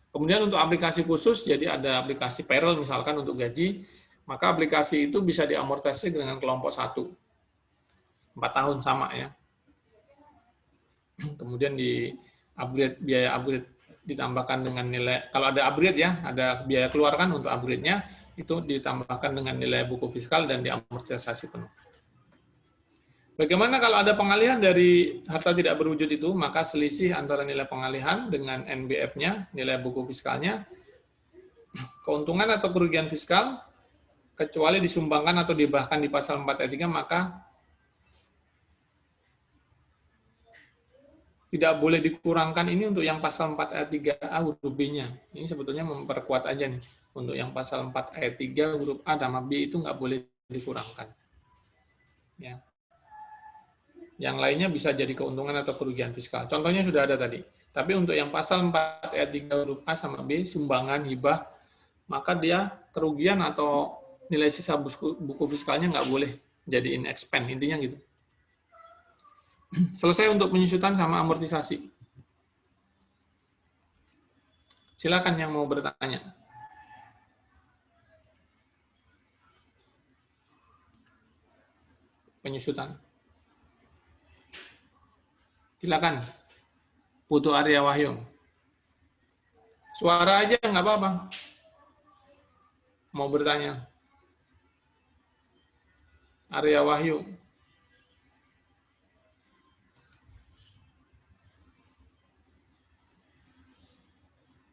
Kemudian untuk aplikasi khusus, jadi ada aplikasi payroll misalkan untuk gaji, maka aplikasi itu bisa diamortisasi dengan kelompok 1. 4 tahun sama ya. Kemudian biaya upgrade ditambahkan dengan nilai, kalau ada upgrade ya, ada biaya keluarkan untuk upgrade-nya, itu ditambahkan dengan nilai buku fiskal dan diamortisasi penuh. Bagaimana kalau ada pengalihan dari harta tidak berwujud itu, maka selisih antara nilai pengalihan dengan NBF-nya, nilai buku fiskalnya, keuntungan atau kerugian fiskal, kecuali disumbangkan atau dihibahkan di pasal 4 ayat 3, maka tidak boleh dikurangkan ini untuk yang pasal 4 ayat 3A huruf B-nya. Ini sebetulnya memperkuat aja nih. Untuk yang pasal 4 ayat 3 huruf A sama B itu nggak boleh dikurangkan. Ya. Yang lainnya bisa jadi keuntungan atau kerugian fiskal. Contohnya sudah ada tadi. Tapi untuk yang pasal 4 ayat 3 huruf A sama B, sumbangan, hibah, maka dia kerugian atau nilai sisa buku fiskalnya nggak boleh jadiin expand. Intinya gitu. Selesai untuk penyusutan sama amortisasi. Silakan yang mau bertanya. Penyusutan. Silakan. Putu Arya Wahyu. Suara aja nggak apa-apa. Mau bertanya. Arya Wahyu.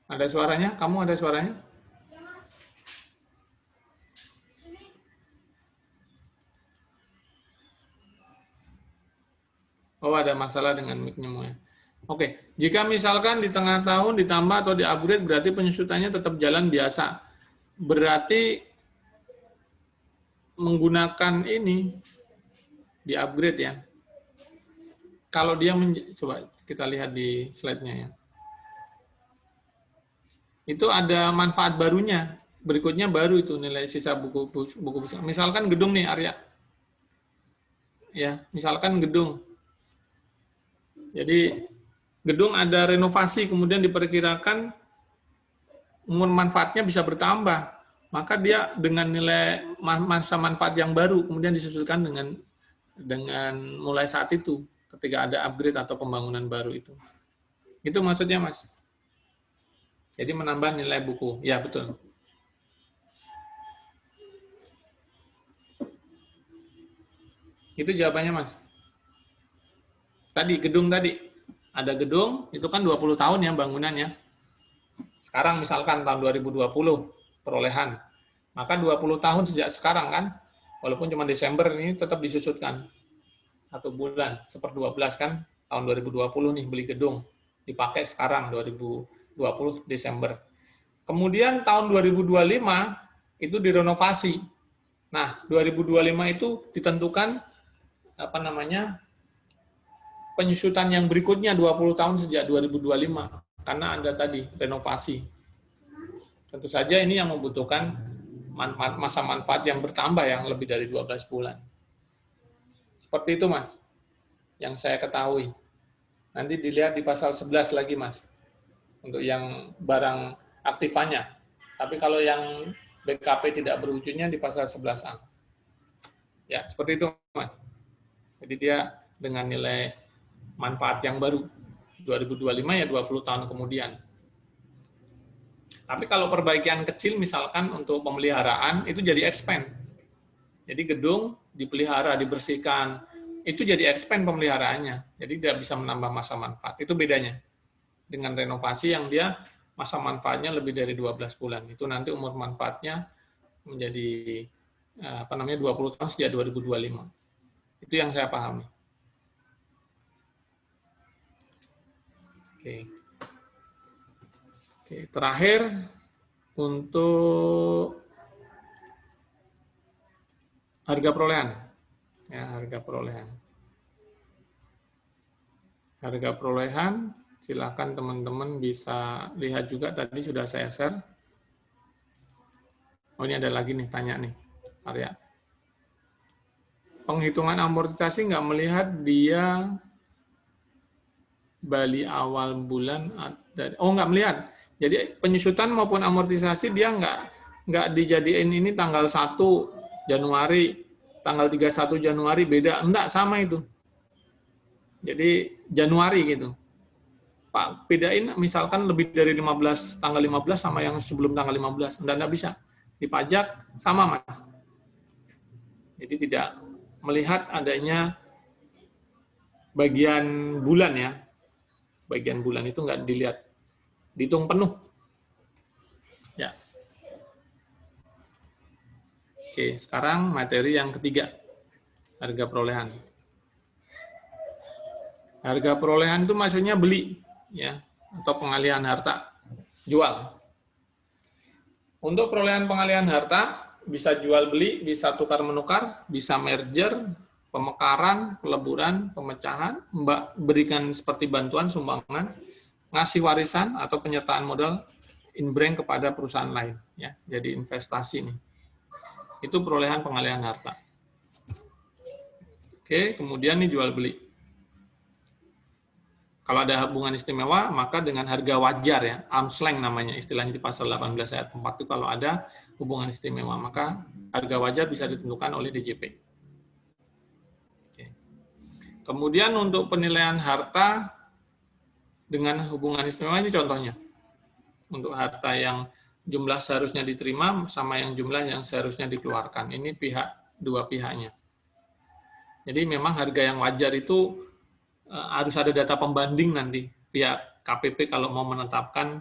Ada suaranya? Kamu ada suaranya? Oh, ada masalah dengan mic-nya. Oke, jika misalkan di tengah tahun ditambah atau di-upgrade, berarti penyusutannya tetap jalan biasa. Berarti menggunakan ini, di-upgrade ya. Kalau dia, coba kita lihat di slide-nya ya. Itu ada manfaat barunya. Berikutnya baru itu nilai sisa buku. Misalkan gedung nih, Arya. Ya, misalkan gedung. Jadi gedung ada renovasi, kemudian diperkirakan umur manfaatnya bisa bertambah. Maka dia dengan nilai masa manfaat yang baru, kemudian disesuaikan dengan mulai saat itu, ketika ada upgrade atau pembangunan baru itu. Itu maksudnya, Mas. Jadi menambah nilai buku. Ya, betul. Itu jawabannya, Mas. Tadi, gedung tadi. Ada gedung, itu kan 20 tahun ya bangunannya. Sekarang misalkan tahun 2020 perolehan. Maka 20 tahun sejak sekarang kan, walaupun cuma Desember ini tetap disusutkan. 1 bulan, 1/12 kan, tahun 2020 nih beli gedung. Dipakai sekarang, 2020 Desember. Kemudian tahun 2025 itu direnovasi. Nah, 2025 itu ditentukan penyusutan yang berikutnya 20 tahun sejak 2025 karena ada tadi renovasi. Tentu saja ini yang membutuhkan masa manfaat yang bertambah yang lebih dari 12 bulan. Seperti itu, Mas, yang saya ketahui. Nanti dilihat di pasal 11 lagi, Mas, untuk yang barang aktifannya. Tapi kalau yang BKP tidak berwujudnya di pasal 11A. Ya, seperti itu, Mas. Jadi dia dengan nilai manfaat yang baru. 2025 ya 20 tahun kemudian. Tapi kalau perbaikan kecil misalkan untuk pemeliharaan itu jadi expand. Jadi gedung dipelihara, dibersihkan, itu jadi expand pemeliharaannya. Jadi tidak bisa menambah masa manfaat. Itu bedanya. Dengan renovasi yang dia masa manfaatnya lebih dari 12 bulan. Itu nanti umur manfaatnya menjadi 20 tahun sejak 2025. Itu yang saya pahami. Oke, terakhir untuk harga perolehan. Ya, harga perolehan. Harga perolehan, silakan teman-teman bisa lihat juga tadi sudah saya share. Oh, ini ada lagi nih, tanya nih, Arya. Penghitungan amortisasi nggak melihat dia Bali awal bulan, nggak melihat. Jadi penyusutan maupun amortisasi dia nggak dijadiin ini tanggal 1 Januari, tanggal 31 Januari beda, enggak, sama itu. Jadi Januari gitu. Pak, bedain misalkan lebih dari 15, tanggal 15 sama yang sebelum tanggal 15, enggak bisa. Di pajak sama, Mas. Jadi tidak melihat adanya bagian bulan ya. Bagian bulan itu nggak dilihat, dihitung penuh. Ya. Oke, sekarang materi yang ketiga, harga perolehan. Harga perolehan itu maksudnya beli, ya, atau pengalihan harta, jual. Untuk perolehan pengalihan harta, bisa jual beli, bisa tukar menukar, bisa merger, pemekaran, peleburan, pemecahan, berikan seperti bantuan, sumbangan, ngasih warisan atau penyertaan modal in-bank kepada perusahaan lain, ya. Jadi investasi nih. Itu perolehan pengalihan harta. Oke, kemudian nih jual beli. Kalau ada hubungan istimewa, maka dengan harga wajar, ya, arm's length namanya, istilahnya di pasal 18 ayat 4 itu kalau ada hubungan istimewa, maka harga wajar bisa ditentukan oleh DJP. Oke. Kemudian untuk penilaian harta dengan hubungan istimewa ini contohnya. Untuk harta yang jumlah seharusnya diterima sama yang jumlah yang seharusnya dikeluarkan. Ini dua pihaknya. Jadi memang harga yang wajar itu harus ada data pembanding nanti pihak KPP kalau mau menetapkan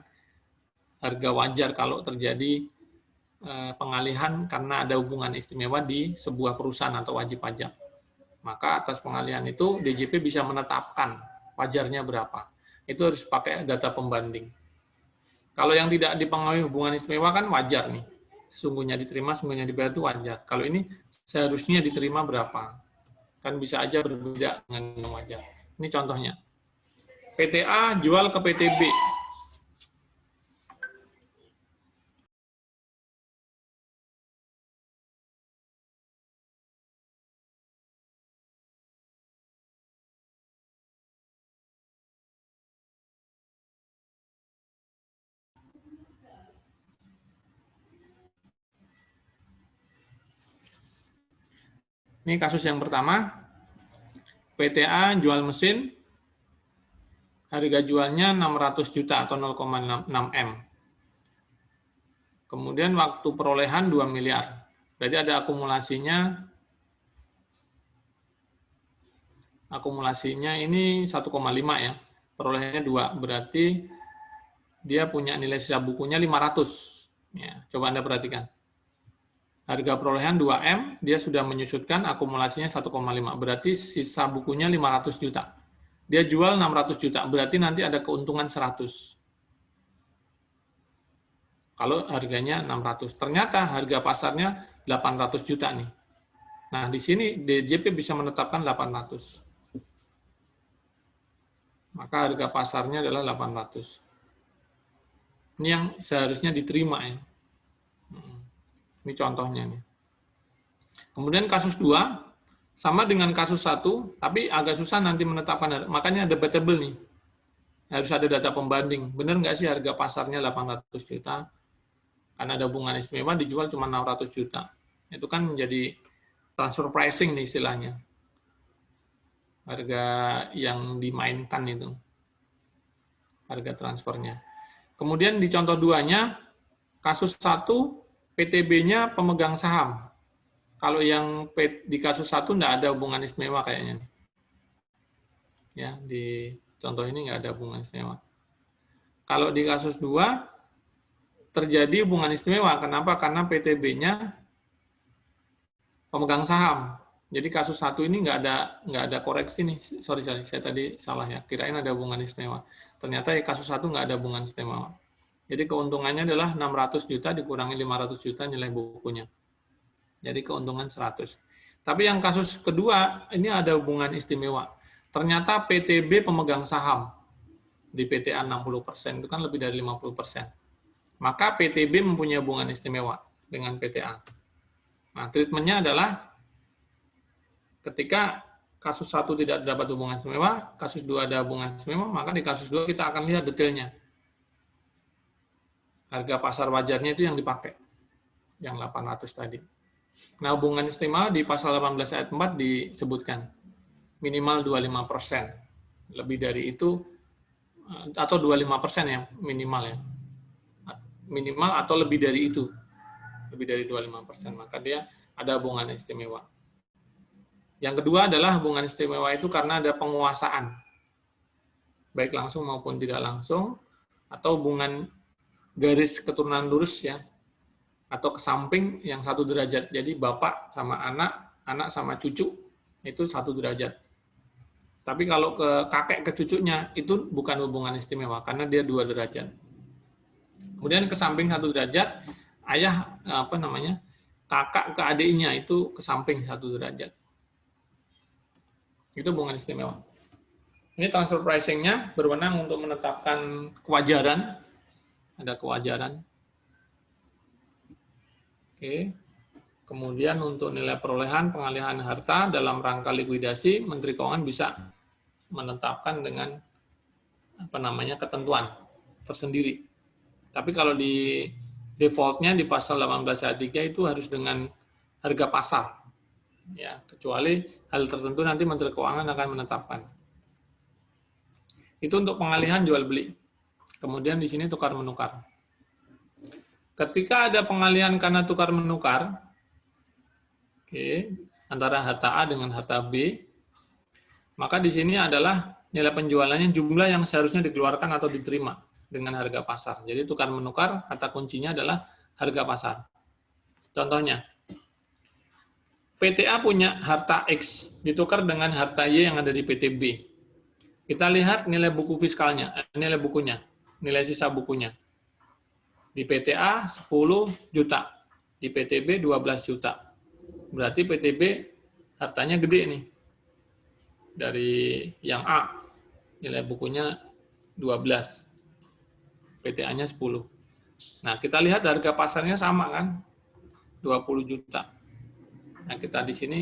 harga wajar kalau terjadi pengalihan karena ada hubungan istimewa di sebuah perusahaan atau wajib pajak. Maka atas pengalihan itu DJP bisa menetapkan wajarnya berapa. Itu harus pakai data pembanding. Kalau yang tidak dipengaruhi hubungan istimewa kan wajar nih. Sesungguhnya diterima, sesungguhnya dibayar itu wajar. Kalau ini seharusnya diterima berapa. Kan bisa aja berbeda dengan yang wajar. Ini contohnya. PTA jual ke PTB. Ini kasus yang pertama. PTA jual mesin, harga jualnya 600 juta atau 0,6 M. Kemudian waktu perolehan 2 miliar. Berarti ada akumulasinya. Akumulasinya ini 1,5 ya. Perolehannya 2. Berarti dia punya nilai sisa bukunya 500. Ya, coba Anda perhatikan. Harga perolehan 2M, dia sudah menyusutkan akumulasinya 1,5. Berarti sisa bukunya 500 juta. Dia jual 600 juta, berarti nanti ada keuntungan 100. Kalau harganya 600. Ternyata harga pasarnya 800 juta nih. Nah, di sini DJP bisa menetapkan 800. Maka harga pasarnya adalah 800. Ini yang seharusnya diterima ya. Ini contohnya nih. Kemudian kasus 2, sama dengan kasus 1, tapi agak susah nanti menetapkan, makanya debatable nih. Harus ada data pembanding. Benar nggak sih harga pasarnya 800 juta? Karena ada hubungan istimewa dijual cuma 600 juta. Itu kan menjadi transfer pricing nih istilahnya. Harga yang dimainkan itu. Harga transfernya. Kemudian di contoh 2-nya, kasus 1, PTB-nya pemegang saham. Kalau yang di kasus 1 enggak ada hubungan istimewa kayaknya. Ya, di contoh ini enggak ada hubungan istimewa. Kalau di kasus 2 terjadi hubungan istimewa. Kenapa? Karena PTB-nya pemegang saham. Jadi kasus 1 ini enggak ada koreksi nih. Sorry, saya tadi salah ya. Kirain ada hubungan istimewa. Ternyata kasus 1 enggak ada hubungan istimewa. Jadi keuntungannya adalah 600 juta dikurangi 500 juta nilai bukunya. Jadi keuntungan 100. Tapi yang kasus kedua, ini ada hubungan istimewa. Ternyata PTB pemegang saham di PTA 60%, itu kan lebih dari 50%. Maka PTB mempunyai hubungan istimewa dengan PTA. Nah, treatment-nya adalah ketika kasus 1 tidak dapat hubungan istimewa, kasus 2 ada hubungan istimewa, maka di kasus 2 kita akan lihat detailnya. Harga pasar wajarnya itu yang dipakai, yang 800 tadi. Nah, hubungan istimewa di pasal 18 ayat 4 disebutkan minimal 25%. Lebih dari itu, atau 25% yang minimal ya. Minimal atau lebih dari itu. Lebih dari 25%, maka dia ada hubungan istimewa. Yang kedua adalah hubungan istimewa itu karena ada penguasaan. Baik langsung maupun tidak langsung, atau hubungan garis keturunan lurus ya, atau ke samping yang 1 derajat. Jadi bapak sama anak, anak sama cucu itu 1 derajat. Tapi kalau ke kakek ke cucunya itu bukan hubungan istimewa karena dia 2 derajat. Kemudian ke samping 1 derajat, ayah kakak ke adiknya itu ke samping 1 derajat. Itu hubungan istimewa. Ini transfer pricing-nya berwenang untuk menetapkan kewajaran. Ada kewajaran. Oke. Kemudian untuk nilai perolehan pengalihan harta dalam rangka likuidasi, Menteri Keuangan bisa menetapkan dengan ketentuan tersendiri. Tapi kalau di default-nya di pasal 18 ayat 3 itu harus dengan harga pasar. Ya, kecuali hal tertentu nanti Menteri Keuangan akan menetapkan. Itu untuk pengalihan jual beli. Kemudian di sini tukar menukar. Ketika ada pengalihan karena tukar menukar, antara harta A dengan harta B, maka di sini adalah nilai penjualannya jumlah yang seharusnya dikeluarkan atau diterima dengan harga pasar. Jadi tukar menukar, kata kuncinya adalah harga pasar. Contohnya, PT A punya harta X ditukar dengan harta Y yang ada di PT B. Kita lihat nilai buku fiskalnya, nilai bukunya, nilai sisa bukunya. Di PT A 10 juta, di PT B 12 juta. Berarti PT B hartanya gede nih. Dari yang A, nilai bukunya 12, PT A-nya 10. Nah, kita lihat harga pasarnya sama kan? 20 juta. Nah, kita di sini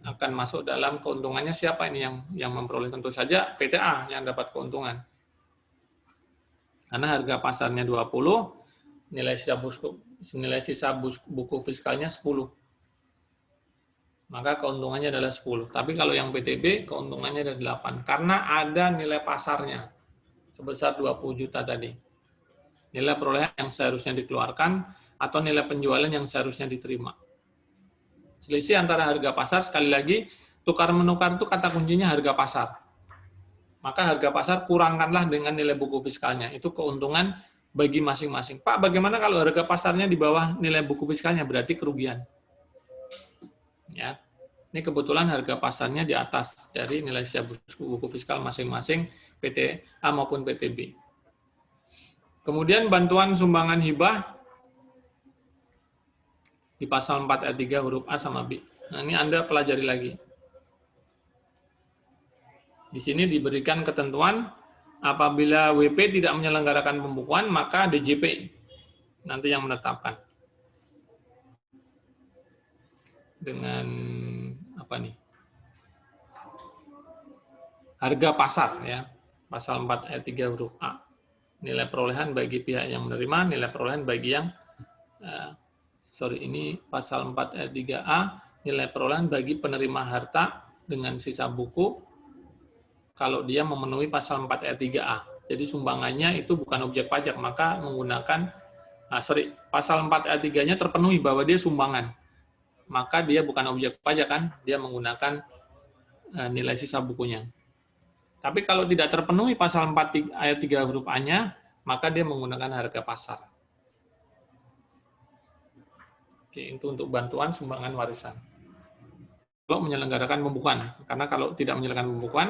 akan masuk dalam keuntungannya siapa ini yang memperoleh, tentu saja PT A yang dapat keuntungan. Karena harga pasarnya 20, nilai sisa buku fiskalnya 10. Maka keuntungannya adalah 10. Tapi kalau yang PTB keuntungannya ada 8 karena ada nilai pasarnya sebesar 20 juta tadi. Nilai perolehan yang seharusnya dikeluarkan atau nilai penjualan yang seharusnya diterima. Selisih antara harga pasar, sekali lagi, tukar menukar itu kata kuncinya harga pasar. Maka harga pasar kurangkanlah dengan nilai buku fiskalnya. Itu keuntungan bagi masing-masing. Pak, bagaimana kalau harga pasarnya di bawah nilai buku fiskalnya? Berarti kerugian. Ya, ini kebetulan harga pasarnya di atas dari nilai sisa buku fiskal masing-masing PT A maupun PT B. Kemudian bantuan sumbangan hibah di pasal 4 ayat 3 huruf A sama B. Nah, ini Anda pelajari lagi. Di sini diberikan ketentuan apabila WP tidak menyelenggarakan pembukuan, maka DJP nanti yang menetapkan. Dengan apa nih? Harga pasar ya. Pasal 4 ayat 3 huruf A. Nilai perolehan bagi pihak yang menerima, nilai perolehan bagi yang ini pasal 4 ayat 3A, nilai perolehan bagi penerima harta dengan sisa buku kalau dia memenuhi pasal 4 ayat 3A. Jadi sumbangannya itu bukan objek pajak, maka menggunakan pasal 4 ayat 3-nya terpenuhi bahwa dia sumbangan. Maka dia bukan objek pajak kan, dia menggunakan nilai sisa bukunya. Tapi kalau tidak terpenuhi pasal 4 ayat 3 huruf A-nya, maka dia menggunakan harga pasar. Oke, itu untuk bantuan sumbangan warisan. Kalau menyelenggarakan pembukuan, karena kalau tidak menyelenggarakan pembukuan,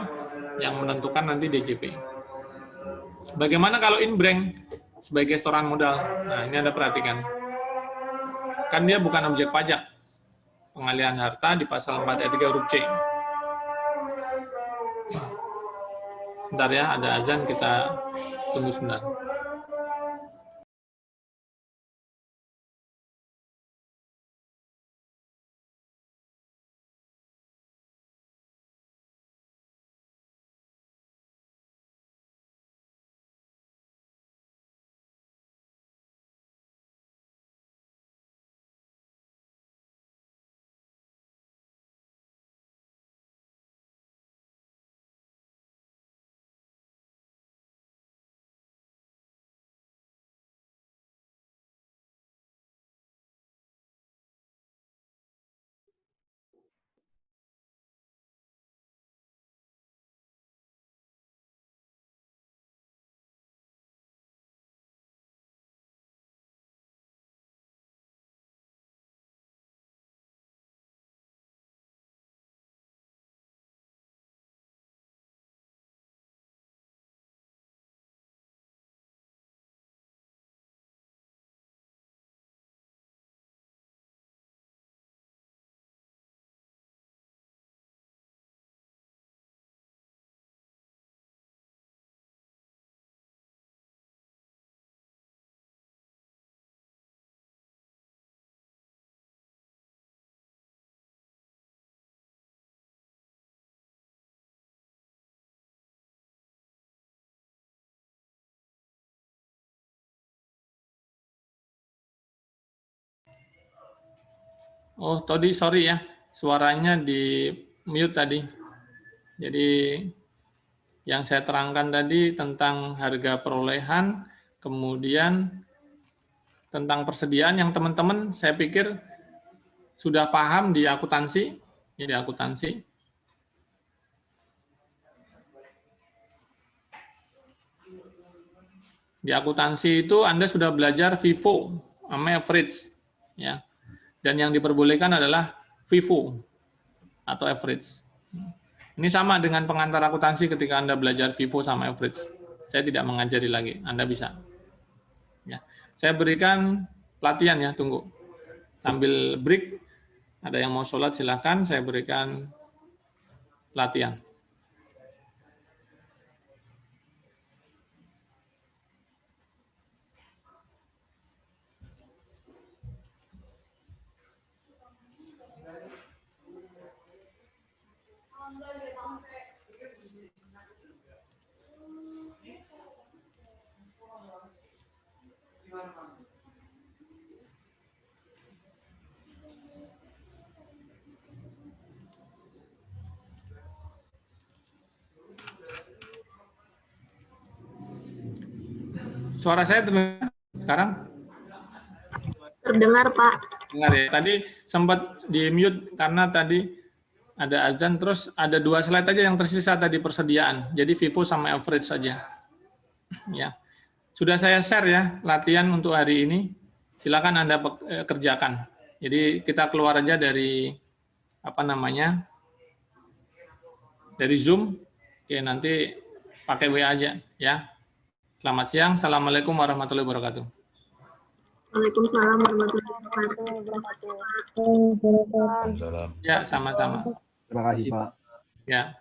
yang menentukan nanti DJP. Bagaimana kalau in-bank sebagai setoran modal? Nah, ini Anda perhatikan. Kan dia bukan objek pajak. Pengalihan harta di pasal 4 ayat 3 huruf C. Sebentar ya, ada azan, kita tunggu sebentar. Oh, tadi sorry ya, suaranya di mute tadi. Jadi yang saya terangkan tadi tentang harga perolehan, kemudian tentang persediaan yang teman-teman saya pikir sudah paham di akuntansi, ya di akuntansi. Di akuntansi itu Anda sudah belajar FIFO sama average, ya. Dan yang diperbolehkan adalah FIFO atau average. Ini sama dengan pengantar akuntansi ketika Anda belajar FIFO sama average. Saya tidak mengajari lagi, Anda bisa. Ya. Saya berikan pelatihan ya, tunggu. Sambil break, ada yang mau sholat silakan, saya berikan pelatihan. Suara saya terdengar sekarang? Terdengar, Pak. Dengar ya. Tadi sempat di mute karena tadi ada azan, terus ada 2 slide aja yang tersisa tadi persediaan. Jadi FIFO sama average saja. Ya. Sudah saya share ya latihan untuk hari ini. Silakan Anda kerjakan. Jadi kita keluar aja dari dari Zoom. Oke, nanti pakai WA aja ya. Selamat siang. Assalamualaikum warahmatullahi wabarakatuh. Waalaikumsalam warahmatullahi wabarakatuh. Waalaikumsalam. Ya, sama-sama. Terima kasih, Pak. Ya.